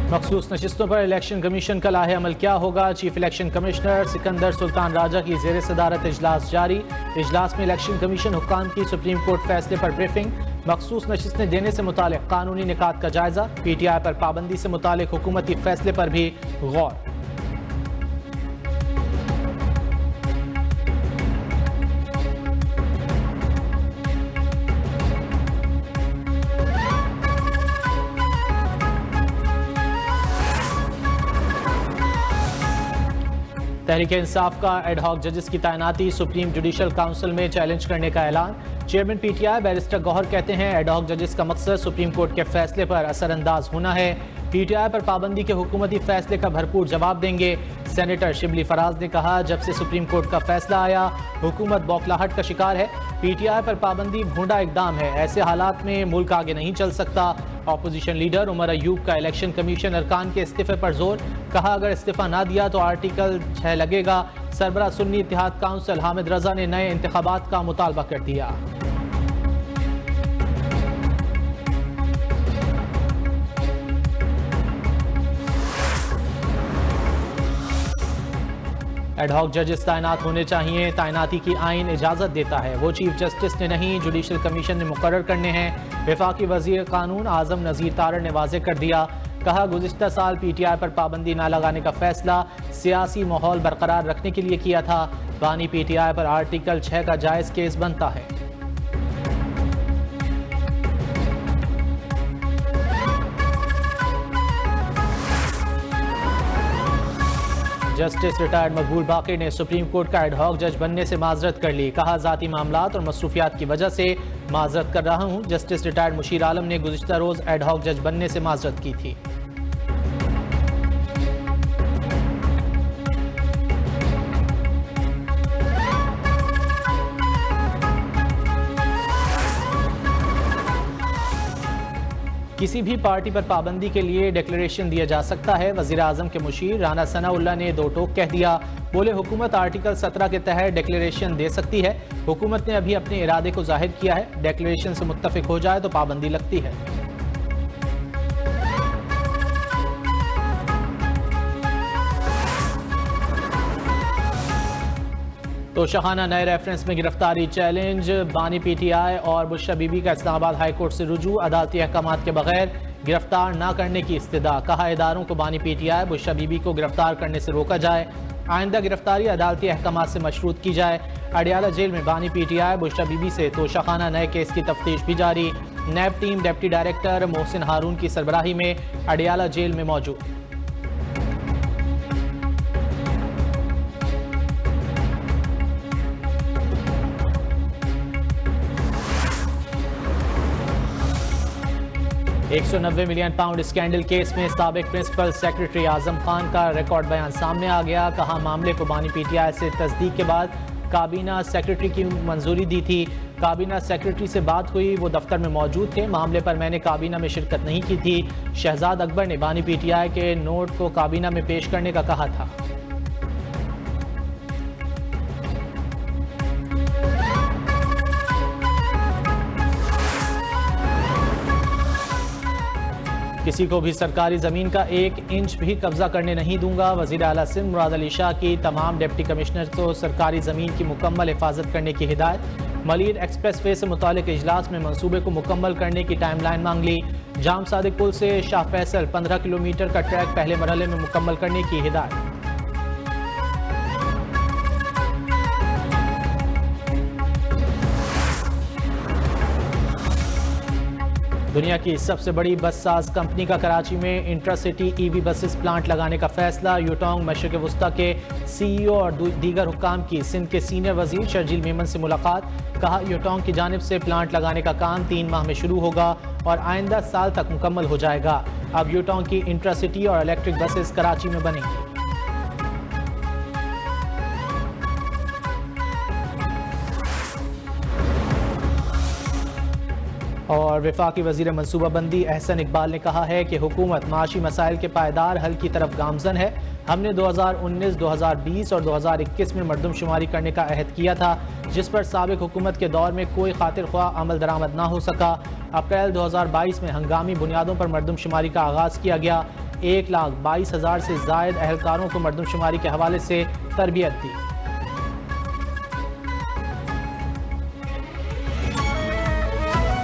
मखसूस नशिस्तों पर election commission का लाहे अमल क्या होगा? Chief election commissioner Sikandar Sultan Raja की जेर सदारत इजलास जारी। इजलास में इलेक्शन कमीशन हुक्काम की सुप्रीम कोर्ट फैसले पर ब्रीफिंग। मखसूस नशिस्तें देने से मुतालिक कानूनी निकात का जायजा। PTI पर पाबंदी से मुतालिक हुकूमती फैसले पर भी गौर। तहरीक इंसाफ का एडहॉक जजेस की तैनाती सुप्रीम जुडिशल काउंसिल में चैलेंज करने का ऐलान। चेयरमैन PTI बैरिस्टर गौहर कहते हैं एडहॉक जजेस का मकसद सुप्रीम कोर्ट के फैसले पर असरअंदाज होना है। PTI पर पाबंदी के हुकूमती फैसले का भरपूर जवाब देंगे। सेनेटर शिबली फराज ने कहा जब से सुप्रीम कोर्ट का फैसला आया हुकूमत बौखलाहट का शिकार है। PTI पर पाबंदी भोंडा इकदाम है। ऐसे हालात में मुल्क आगे नहीं चल सकता। ऑपोजिशन लीडर उमर अयूब का इलेक्शन कमीशन अरकान के इस्तीफे पर जोर। कहा अगर इस्तीफा ना दिया तो आर्टिकल 6 लगेगा। सरबरा सुन्नी इत्तेहाद काउंसिल हामिद रजा ने नए इंतखाबात का मुतालबा कर दिया। एडहॉक जजेस तैनात होने चाहिए। तैनाती की आइन इजाज़त देता है, वो चीफ जस्टिस ने नहीं जुडिशल कमीशन ने मुकर्रर करने हैं। वफाकी वजीर कानून आजम नज़ीर तारड़ ने वाज़ेह कर दिया। कहा गुज़िश्ता साल PTI पर पाबंदी न लगाने का फैसला सियासी माहौल बरकरार रखने के लिए किया था। बानी PTI पर आर्टिकल 6 का जायज़ केस बनता है। जस्टिस रिटायर्ड मकबूल बाकी ने सुप्रीम कोर्ट का एडहॉक जज बनने से माजरत कर ली। कहा ज़ाती मामलात और मसरूफियात की वजह से माजरत कर रहा हूँ। जस्टिस रिटायर्ड मुशीर आलम ने गुज़िश्ता रोज़ एडहॉक जज बनने से माजरत की थी। किसी भी पार्टी पर पाबंदी के लिए डिक्लेरेशन दिया जा सकता है। वज़ीर आज़म के मुशीर राना सनाउल्लाह ने दो टोक कह दिया। बोले हुकूमत आर्टिकल 17 के तहत डिक्लेरेशन दे सकती है। हुकूमत ने अभी अपने इरादे को जाहिर किया है। डिक्लेरेशन से मुत्तफिक हो जाए तो पाबंदी लगती है। तो शहाना नए रेफरेंस में गिरफ्तारी चैलेंज। बानी PTI और बुशरा बीबी का इस्लामाबाद हाई कोर्ट से रुजू। अदालती अहकामात के बगैर गिरफ्तार न करने की इस्तदा। कहा इदारों को बानी PTI बुशरा बीबी को गिरफ्तार करने से रोका जाए। आइंदा गिरफ्तारी अदालती अहकामात से मशरूत की जाए। अडियाला जेल में बानी PTI बुशरा बीबी से तो शहाना नए केस की तफ्तीश भी जारी। नैब टीम डिप्टी डायरेक्टर मोहसिन हारून की सरबराही में अडियाला जेल में मौजूद। £190 मिलियन स्कैंडल केस में साबिक प्रिंसिपल सेक्रेटरी आजम खान का रिकॉर्ड बयान सामने आ गया। कहा मामले को बानी PTI से तस्दीक के बाद काबीना सेक्रेटरी की मंजूरी दी थी। काबीना सेक्रेटरी से बात हुई, वो दफ्तर में मौजूद थे। मामले पर मैंने काबीना में शिरकत नहीं की थी। शहजाद अकबर ने बानी PTI के नोट को काबीना में पेश करने का कहा था। किसी को भी सरकारी ज़मीन का 1 इंच भी कब्जा करने नहीं दूंगा। वज़ीर आला सिंध मुराद अली शाह की तमाम डिप्टी कमिश्नर को सरकारी ज़मीन की मुकम्मल हिफाजत करने की हिदायत। मलिर एक्सप्रेस वे से मुतालिक इजलास में मंसूबे को मुकम्मल करने की टाइमलाइन मांग ली। जाम सादिक पुल से शाह फैसल 15 किलोमीटर का ट्रैक पहले मरहले में मुकम्मल करने की हिदायत। दुनिया की सबसे बड़ी बस साज कंपनी का कराची में इंट्रासिटी EV बसेस प्लांट लगाने का फैसला। यूटोंग मशरक़ वस्ता के CEO और दीगर हुक्काम की सिंध के सीनियर वजीर शर्जील मेमन से मुलाकात। कहा यूटोंग की जानिब से प्लांट लगाने का काम 3 माह में शुरू होगा और आइंदा साल तक मुकम्मल हो जाएगा। अब यूटोंग की इंट्रासिटी और इलेक्ट्रिक बसेस कराची में बनेंगी। और वफाकी वज़ीर मनसूबाबंदी अहसन इकबाल ने कहा है कि हुकूमत माशी मसाइल के पायदार हल की तरफ गामजन है। हमने 2019, 2020 और 2021 में मरदमशुमारी करने का अहद किया था, जिस पर साबिक हुकूमत के दौर में कोई खातिर ख्वाह अमल दरामद ना हो सका। अप्रैल 2022 में हंगामी बुनियादों पर मरदमशुमारी का आगाज़ किया गया। 1,22,000 से जायद अहलकारों को मरदमशुमारी के हवाले से तरबियत दी।